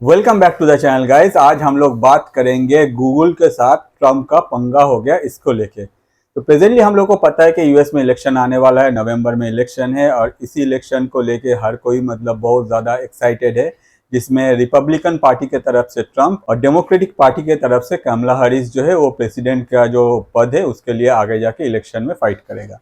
Welcome back to the channel guys. आज हम लोग बात करेंगे गूगल के साथ ट्रम्प का पंगा हो गया इसको लेके। तो प्रेजेंटली हम लोग को पता है कि यूएस में इलेक्शन आने वाला है, नवंबर में इलेक्शन है और इसी इलेक्शन को लेके हर कोई बहुत ज़्यादा एक्साइटेड है, जिसमें रिपब्लिकन पार्टी के तरफ से ट्रम्प और डेमोक्रेटिक पार्टी के तरफ से कमला हैरिस जो है वो प्रेसिडेंट का जो पद है उसके लिए आगे जाके इलेक्शन में फाइट करेगा।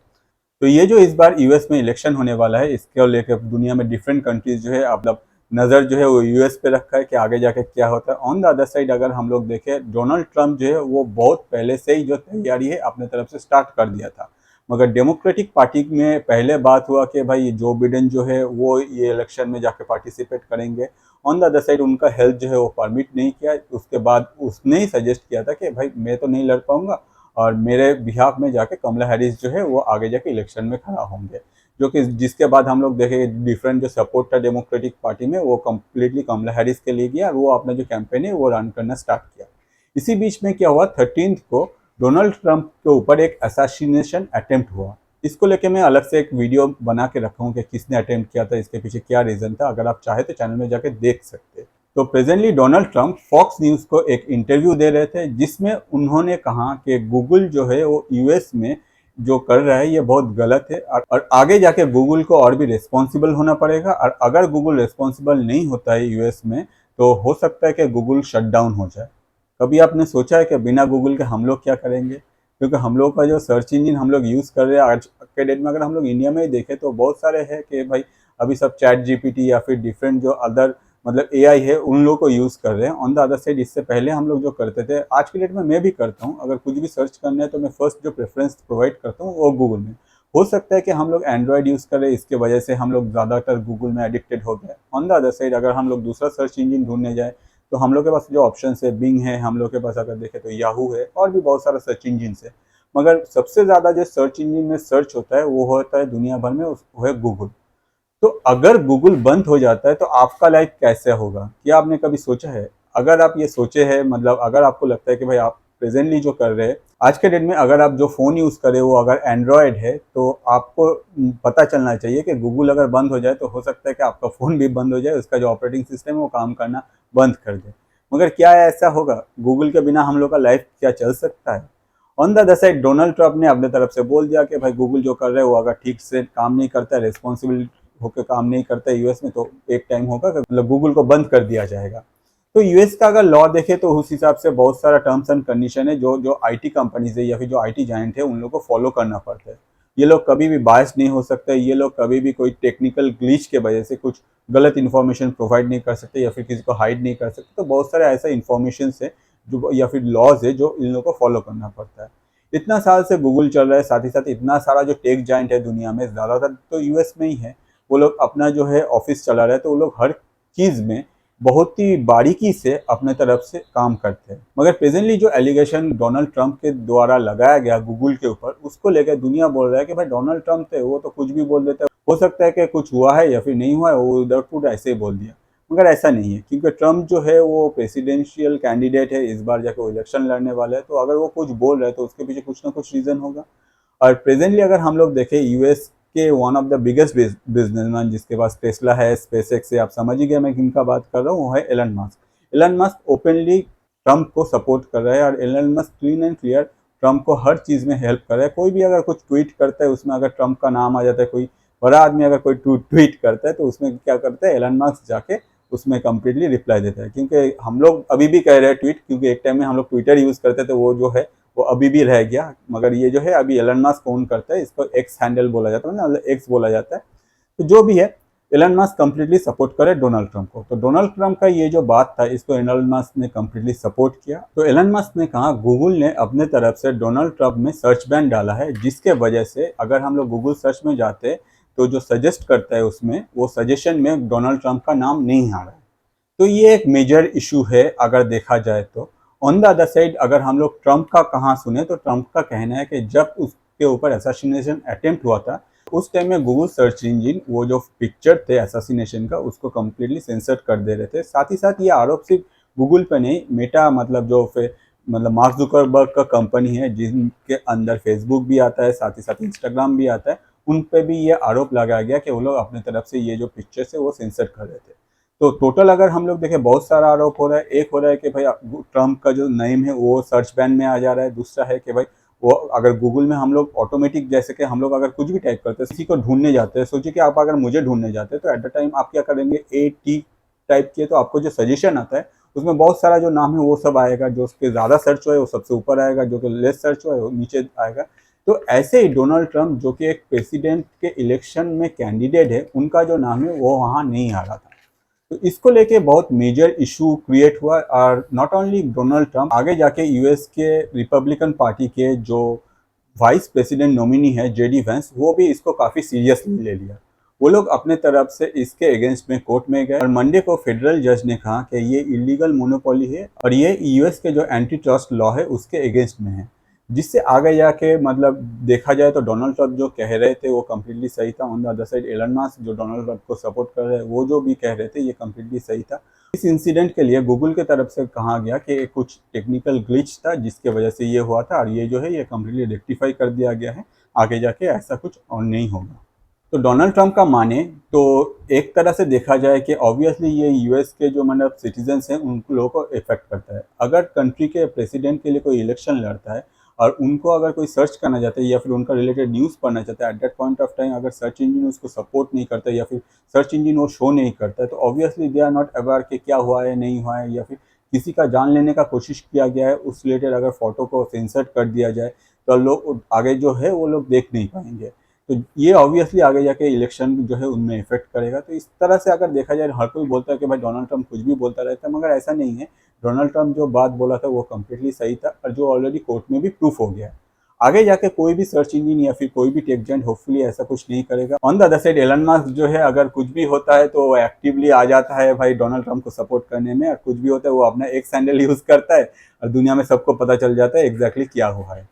तो ये जो इस बार यूएस में इलेक्शन होने वाला है इसको लेकर दुनिया में डिफरेंट कंट्रीज जो है नज़र जो है वो यूएस पे रखा है कि आगे जाके क्या होता है। ऑन द अदर साइड अगर हम लोग देखें, डोनाल्ड ट्रंप जो है वो बहुत पहले से ही जो तैयारी है अपने तरफ से स्टार्ट कर दिया था, मगर डेमोक्रेटिक पार्टी में पहले बात हुआ कि भाई जो बिडेन जो है वो ये इलेक्शन में जाके पार्टिसिपेट करेंगे। ऑन द अदर साइड उनका हेल्थ जो है वो परमिट नहीं किया। उसके बाद उसने ही सजेस्ट किया था कि भाई मैं तो नहीं लड़ पाऊंगा और मेरे बिहाफ में जाके कमला हैरिस जो है वो आगे जाके इलेक्शन में खड़ा होंगे, जो कि जिसके बाद हम लोग देखें डिफरेंट जो सपोर्ट था डेमोक्रेटिक पार्टी में वो कम्प्लीटली कमला हैरिस के लिए गया और वो अपना जो कैंपेन है वो रन करना स्टार्ट किया। इसी बीच में क्या हुआ, 13 को डोनाल्ड ट्रंप के ऊपर एक असैसिनेशन अटेम्प्ट हुआ। इसको लेके मैं अलग से एक वीडियो बना के रखा हूँ कि किसने अटेम्प्ट किया था, इसके पीछे क्या रीज़न था। अगर आप चाहे तो चैनल में जाके देख सकते हैं। तो presently Donald Trump Fox News को एक इंटरव्यू दे रहे थे, जिसमें उन्होंने कहा कि गूगल जो है वो यूएस में जो कर रहा है ये बहुत गलत है और आगे जाके गूगल को और भी रिस्पॉन्सिबल होना पड़ेगा। और अगर गूगल रिस्पॉन्सिबल नहीं होता है यूएस में तो हो सकता है कि गूगल शट डाउन हो जाए। कभी आपने सोचा है कि बिना गूगल के हम लोग क्या करेंगे? क्योंकि हम लोग का जो सर्च इंजन हम लोग यूज़ कर रहे हैं आज के डेट में, अगर हम लोग इंडिया में ही देखें तो बहुत सारे हैं कि भाई अभी सब चैट जीपीटी या फिर डिफरेंट जो अदर एआई है उन लोगों को यूज़ कर रहे हैं। ऑन द अदर साइड इससे पहले हम लोग जो करते थे, आज के डेट में मैं भी करता हूँ, अगर कुछ भी सर्च करना है तो मैं फर्स्ट जो प्रेफरेंस प्रोवाइड करता हूँ वो गूगल में। हो सकता है कि हम लोग एंड्रॉयड यूज़ करें, इसके वजह से हम लोग ज़्यादातर गूगल में एडिक्टेड हो गए। ऑन द अदर साइड अगर हम लोग दूसरा सर्च इंजन ढूंढने जाए तो हम लोग के पास जो ऑप्शन है बिंग है, हम लोग के पास अगर देखें तो याहू है और भी बहुत सारा सर्च इंजन है। मगर सबसे ज़्यादा जो सर्च इंजन में सर्च होता है वो होता है दुनिया भर में, वो है गूगल। तो अगर गूगल बंद हो जाता है तो आपका लाइफ कैसे होगा? क्या आपने कभी सोचा है? अगर आप ये सोचे हैं, अगर आपको लगता है कि भाई आप प्रेजेंटली जो कर रहे हैं आज के डेट में, अगर आप जो फ़ोन यूज़ कर रहे हो वो अगर एंड्रॉयड है तो आपको पता चलना चाहिए कि गूगल अगर बंद हो जाए तो हो सकता है कि आपका फ़ोन भी बंद हो जाए, उसका जो ऑपरेटिंग सिस्टम है वो काम करना बंद कर दे। मगर क्या ऐसा होगा? गूगल के बिना हम लोग का लाइफ क्या चल सकता है? On the other side Donald Trump ने अपने तरफ से बोल दिया कि भाई गूगल जो कर रहे हैं वो अगर ठीक से काम नहीं करता है, रिस्पॉन्सिबल होकर काम नहीं करता है यूएस में, तो एक टाइम होगा कि गूगल को बंद कर दिया जाएगा। तो यूएस का अगर लॉ देखे तो उस हिसाब से बहुत सारा टर्म्स एंड कंडीशन है जो जो आईटी कंपनीज है या फिर जो आईटी जायंट है उन लोगों को फॉलो करना पड़ता है। ये लोग कभी भी बायस नहीं हो सकते, ये लोग कभी भी कोई टेक्निकल ग्लिच के वजह से कुछ गलत इन्फॉर्मेशन प्रोवाइड नहीं कर सकते या फिर किसी को हाइड नहीं कर सकते। तो बहुत सारे ऐसे इन्फॉर्मेशन है जो या फिर लॉज है जो इन लोगों को फॉलो करना पड़ता है। इतना साल से गूगल चल रहा है, साथ ही साथ इतना सारा जो टेक जायंट है दुनिया में ज़्यादातर तो यूएस में ही है। वो लोग अपना जो है ऑफिस चला रहे हैं, तो वो लोग हर चीज़ में बहुत ही बारीकी से अपने तरफ से काम करते हैं। मगर प्रेजेंटली जो एलिगेशन डोनाल्ड ट्रंप के द्वारा लगाया गया गूगल के ऊपर, उसको लेकर दुनिया बोल रहा है कि भाई डोनाल्ड ट्रंप थे वो तो कुछ भी बोल देते हैं, हो सकता है कि कुछ हुआ है या फिर नहीं हुआ है, वो उधर ऐसे ही बोल दिया। मगर ऐसा नहीं है, क्योंकि ट्रंप जो है वो प्रेसिडेंशियल कैंडिडेट है, इस बार जाके वो इलेक्शन लड़ने वाला है। तो अगर वो कुछ बोल रहे हैं तो उसके पीछे कुछ ना कुछ रीज़न होगा। और प्रेजेंटली अगर हम लोग देखें यूएस के one of the biggest businessman जिसके पास टेस्ला है, स्पेसएक्स है, आप समझ ही गए मैं किनका बात कर रहा हूँ, वो है Elon Musk. Elon Musk openly Trump को सपोर्ट कर रहा है और Elon Musk clean and clear Trump को हर चीज़ में हेल्प कर रहा है। कोई भी अगर कुछ ट्वीट करता है उसमें अगर ट्रंप का नाम आ जाता है, कोई बड़ा आदमी अगर कोई ट्वीट करता है तो उसमें क्या करता है, एलन मस्क जाके उसमें कम्प्लीटली रिप्लाई देता है। क्योंकि हम लोग अभी भी कह रहे हैं ट्वीट, क्योंकि एक टाइम में हम लोग ट्विटर यूज़ करते थे, वो जो है वो अभी भी रह गया। मगर ये जो है अभी एलन मस्क ओन करता है, इसको एक्स हैंडल बोला जाता है ना, एक्स बोला जाता है। तो जो भी है, एलन मस्क कम्प्लीटली सपोर्ट करे डोनाल्ड ट्रंप को। तो डोनाल्ड ट्रंप का ये जो बात था इसको एलन मस्क ने कम्प्लीटली सपोर्ट किया। तो एलन मस्क ने कहा गूगल ने अपने तरफ से डोनाल्ड ट्रंप में सर्च बैन डाला है, जिसके वजह से अगर हम लोग गूगल सर्च में जाते तो जो सजेस्ट करता है उसमें वो सजेशन में डोनाल्ड ट्रंप का नाम नहीं आ रहा है। तो ये एक मेजर इशू है अगर देखा जाए तो। ऑन द अदर साइड अगर हम लोग ट्रंप का कहाँ सुने तो ट्रंप का कहना है कि जब उसके ऊपर असैसिनेशन अटेम्प्ट हुआ था उस टाइम में गूगल सर्च इंजन वो जो पिक्चर थे असैसिनेशन का उसको कम्प्लीटली सेंसर कर दे रहे थे। साथ ही साथ ये आरोप सिर्फ गूगल पे नहीं, मेटा मार्क जुकरबर्ग का कंपनी है जिनके अंदर फेसबुक भी आता है, साथ ही साथ इंस्टाग्राम भी आता है, उन पे भी ये आरोप लगाया गया कि वो लोग अपने तरफ से ये जो पिक्चर्स है वो सेंसर कर रहे थे। तो टोटल अगर हम लोग देखें बहुत सारा आरोप हो रहा है। एक हो रहा है कि भाई ट्रम्प का जो नेम है वो सर्च बैन में आ जा रहा है। दूसरा है कि भाई वो अगर गूगल में हम लोग ऑटोमेटिक, जैसे कि हम लोग अगर कुछ भी टाइप करते हैं, किसी को ढूंढने जाते हैं, सोचिए कि आप अगर मुझे ढूंढने जाते हैं तो एट द टाइम आप क्या करेंगे, AT टाइप किए तो आपको जो सजेशन आता है उसमें बहुत सारा जो नाम है वो सब आएगा। जो उसके ज़्यादा सर्च हुआ है वो सबसे ऊपर आएगा, जो कि लेस सर्च हुआ है वो नीचे आएगा। तो ऐसे ही डोनाल्ड ट्रंप जो कि एक प्रेसिडेंट के इलेक्शन में कैंडिडेट है, उनका जो नाम है वो वहाँ नहीं आ रहा था। तो इसको लेके बहुत मेजर इशू क्रिएट हुआ। और नॉट ओनली डोनाल्ड ट्रंप, आगे जाके यूएस के रिपब्लिकन पार्टी के जो वाइस प्रेसिडेंट नॉमिनी है JD वेंस, वो भी इसको काफ़ी सीरियसली ले लिया। वो लोग अपने तरफ से इसके अगेंस्ट में कोर्ट में गए और मंडे को फेडरल जज ने कहा कि ये इलीगल मोनोपोली है और ये यूएस के जो एंटी ट्रस्ट लॉ है उसके अगेंस्ट में है। जिससे आगे जाके मतलब देखा जाए तो डोनाल्ड ट्रंप जो कह रहे थे वो कम्प्लीटली सही था। On the other side Elon Musk जो डोनाल्ड ट्रंप को सपोर्ट कर रहे हैं, वो जो भी कह रहे थे ये कम्प्लीटली सही था। इस इंसिडेंट के लिए गूगल के तरफ से कहा गया कि कुछ टेक्निकल ग्लिच था जिसके वजह से ये हुआ था और ये जो है ये कम्प्लीटली रेक्टिफाई कर दिया गया है। आगे जाके ऐसा कुछ और नहीं होगा। तो डोनाल्ड ट्रंप का माने तो एक तरह से देखा जाए कि ऑब्वियसली ये यूएस के जो मतलब सिटीजन्स हैं उन लोगों को इफेक्ट करता है। अगर कंट्री के प्रेसिडेंट के लिए कोई इलेक्शन लड़ता है और उनको अगर कोई सर्च करना चाहता है या फिर उनका रिलेटेड न्यूज़ पढ़ना चाहता है, at that point of time अगर सर्च इंजन उसको सपोर्ट नहीं करता है या फिर सर्च इंजन वो शो नहीं करता है, तो obviously they are not aware कि क्या हुआ है नहीं हुआ है, या फिर किसी का जान लेने का कोशिश किया गया है उस रिलेटेड अगर फोटो को सेंसर कर दिया जाए तो लोग आगे जो है वो लोग देख नहीं पाएंगे। तो ये ऑब्वियसली आगे जाके इलेक्शन जो है उनमें इफेक्ट करेगा। तो इस तरह से अगर देखा जाए, हर कोई बोलता है कि भाई डोनाल्ड ट्रंप कुछ भी बोलता रहता है, मगर ऐसा नहीं है। डोनाल्ड ट्रंप जो बात बोला था वो कम्प्लीटली सही था और जो ऑलरेडी कोर्ट में भी प्रूफ हो गया है। आगे जाके कोई भी सर्च इंजन या फिर कोई भी टेक जाइंट होपफुली ऐसा कुछ नहीं करेगा। On the other side Elon Musk जो है अगर कुछ भी होता है तो वो एक्टिवली आ जाता है भाई डोनाल्ड ट्रंप को सपोर्ट करने में, और कुछ भी होता है वो अपना एक सैंडल यूज करता है और दुनिया में सबको पता चल जाता है एग्जैक्टली क्या हुआ है।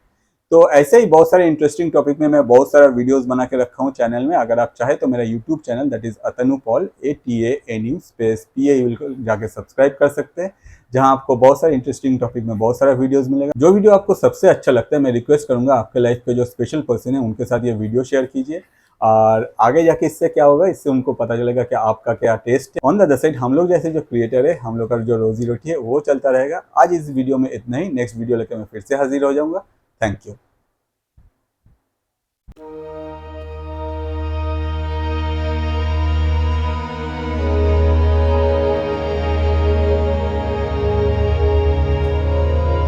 तो ऐसे ही बहुत सारे इंटरेस्टिंग टॉपिक में मैं बहुत सारा वीडियोस बना के रखा हूँ चैनल में। अगर आप चाहे तो मेरा YouTube channel that is Atanu Paul ATANU space PA जाके सब्सक्राइब कर सकते हैं, जहां आपको बहुत सारे इंटरेस्टिंग टॉपिक में बहुत सारा वीडियोस मिलेगा। जो वीडियो आपको सबसे अच्छा लगता है मैं रिक्वेस्ट करूंगा आपके लाइफ पे जो स्पेशल पर्सन है उनके साथ ये वीडियो शेयर कीजिए। और आगे जाके इससे क्या होगा, इससे उनको पता चलेगा कि आपका क्या टेस्ट है। ऑन द अदर साइड हम लोग जैसे जो क्रिएटर है, हम लोग का जो रोजी रोटी है वो चलता रहेगा। आज इस वीडियो में इतना ही। नेक्स्ट वीडियो लेकर मैं फिर से हाजिर हो जाऊंगा। Thank you.